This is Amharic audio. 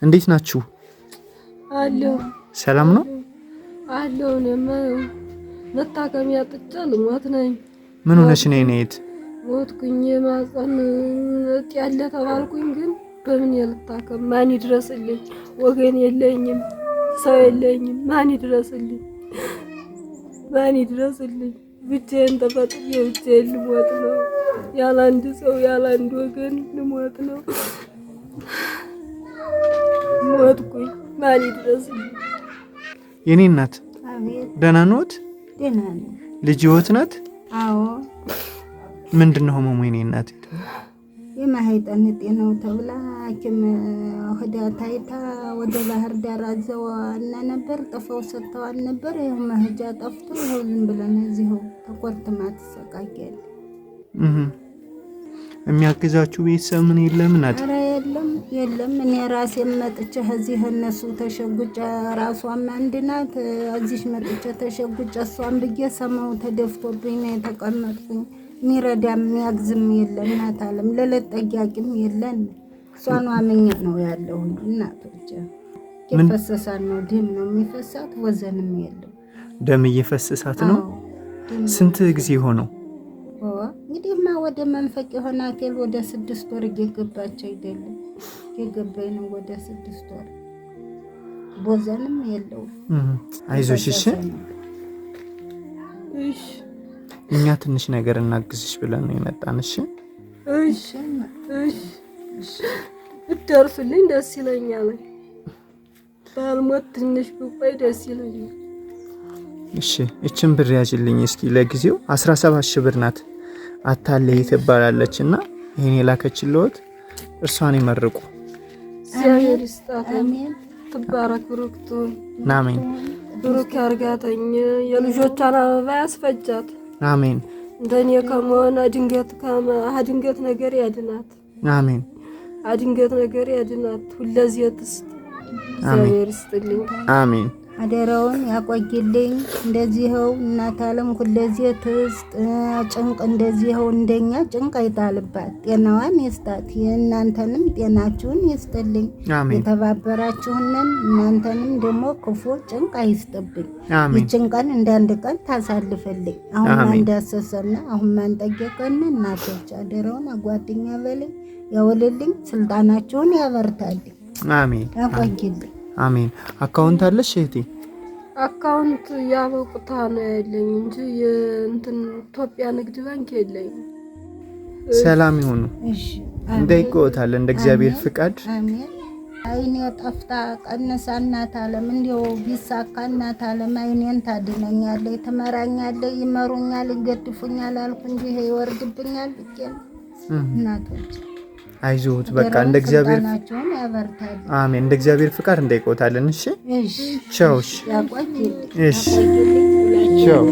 እንዴት ናችሁ? አለሁ። ሰላም ነው? አለሁ። እኔማ መታከሚያ ጥቼ ልሞት ነኝ። ምን ሆነሽ ነው? እኔት ሞትኩኝ። የማህፀን እጢ ያለ ተባልኩኝ። ግን በምን ልታከም? ማን ይድረስልኝ? ወገን የለኝም፣ ሰው የለኝም። ማን ይድረስልኝ? ማን ይድረስልኝ? ብቻዬን ተፈጥሬ ብቻዬን ልሞት ነው። ያለ አንድ ሰው ያለ አንድ ወገን ልሞት ነው። ሞትኩኝ። ማን ይድረስልኝ? የኔ እናት ደህና ነዎት? ደህና ነኝ። ልጅዎት ናት? አዎ። ምንድነው ህመሙ? የኔ እናት የማህፀን እጢ ነው ተብላ ሐኪም ወደ ታይታ ወደ ባህር ዳር አዘዋና ነበር። ጥፈው ሰጥተዋል ነበር። ይኸው መሄጃ ጠፍቶ ይኸው ዝም ብለን እዚሁ ተቆርጥማ ትሰቃያለች። የሚያግዛችሁ ቤተሰብ ምን የለም? ናት? ኧረ የለም። እኔ ራሴ መጥቼ እዚህ እነሱ ተሸጉጬ ራሷም አንድ ናት። እዚህ መጥቼ ተሸጉጬ እሷን ብዬ ሰማው ተደፍቶብኝ ነው የተቀመጥኩኝ። የሚረዳም የሚያግዝም የለን። እናት አለም ለለት ጠያቂም የለን። እሷን አመኛ ነው ያለው። እናቶች የፈሰሳት ነው፣ ደም ነው የሚፈሳት፣ ወዘንም የለው። ደም እየፈሰሳት ነው። ስንት ጊዜ ሆነው? እንግዲህማ ወደ መንፈቅ የሆነ አኬል ወደ 6 ወር እየገባች አይደለም የገባኝ ነው። ወደ 6 ወር ቦዘንም የለው። አይዞሽ እሺ። እኛ ትንሽ ነገር እናግዝሽ ብለን ነው የመጣን። እሺ ብትደርሱልኝ ደስ ይለኛል። ባልሞት ትንሽ ብቆይ ደስ ይለኛል። እሺ እችን ብር ያዥልኝ እስኪ። ለጊዜው 17,000 ብር ናት። አታለይ ትባላለች እና ይሄን የላከችልዎት እርሷን ይመርቁ። እግዚአብሔር ይስጣት። አሜን። ትባረክ ብሩክቱ። አሜን። ብሩክ ያርጋተኝ። የልጆቿን አበባ ያስፈጃት። አሜን። እንደኔ ከመሆነ ድንገት ነገር ያድናት። አሜን። ድንገት ነገር ያድናት። ሁለዚህ ትስጥ። እግዚአብሔር ይስጥልኝ። አሜን። አደራውን ያቆይልኝ። እንደዚህው እናት አለም ሁለዚህ ትስጥ። ጭንቅ እንደዚህው እንደኛ ጭንቅ አይጣልባት። ጤናዋን ይስጣት። የእናንተንም ጤናችሁን ይስጥልኝ። የተባበራችሁንን እናንተንም ደግሞ ክፉ ጭንቅ አይስጥብኝ። ይችን ቀን እንዳንድ ቀን ታሳልፈልኝ። አሁን እንዳሰሰና አሁን ማንጠየቀን እናቶች አደራውን አጓደኛ በልኝ ያወልልኝ። ስልጣናችሁን ያበርታልኝ። አሜን። ያቆይልኝ። አሜን። አካውንት አለሽ እህቴ? አካውንት ያበቁታ ነው ያለኝ እንጂ የእንትን ኢትዮጵያ ንግድ ባንክ የለኝም። ሰላም ይሁኑ። እሺ እንዳይቆታል እንደ እግዚአብሔር ፍቃድ። አሜን። አይኔ ጠፍታ ቀነሳ እናት አለም እንዲው ቢሳካ እናት አለም አይኔን ታድነኛለች፣ ትመራኛለች፣ ይመሩኛል፣ ይገድፉኛል አልኩ እንጂ ይሄ ይወርድብኛል ብቻ እናቶች አይዞት በቃ እንደ እግዚአብሔር ያበርታል። አሜን። እንደ እግዚአብሔር ፍቃድ እንዳይቆታልን። እሺ ቻው። እሺ ቻው።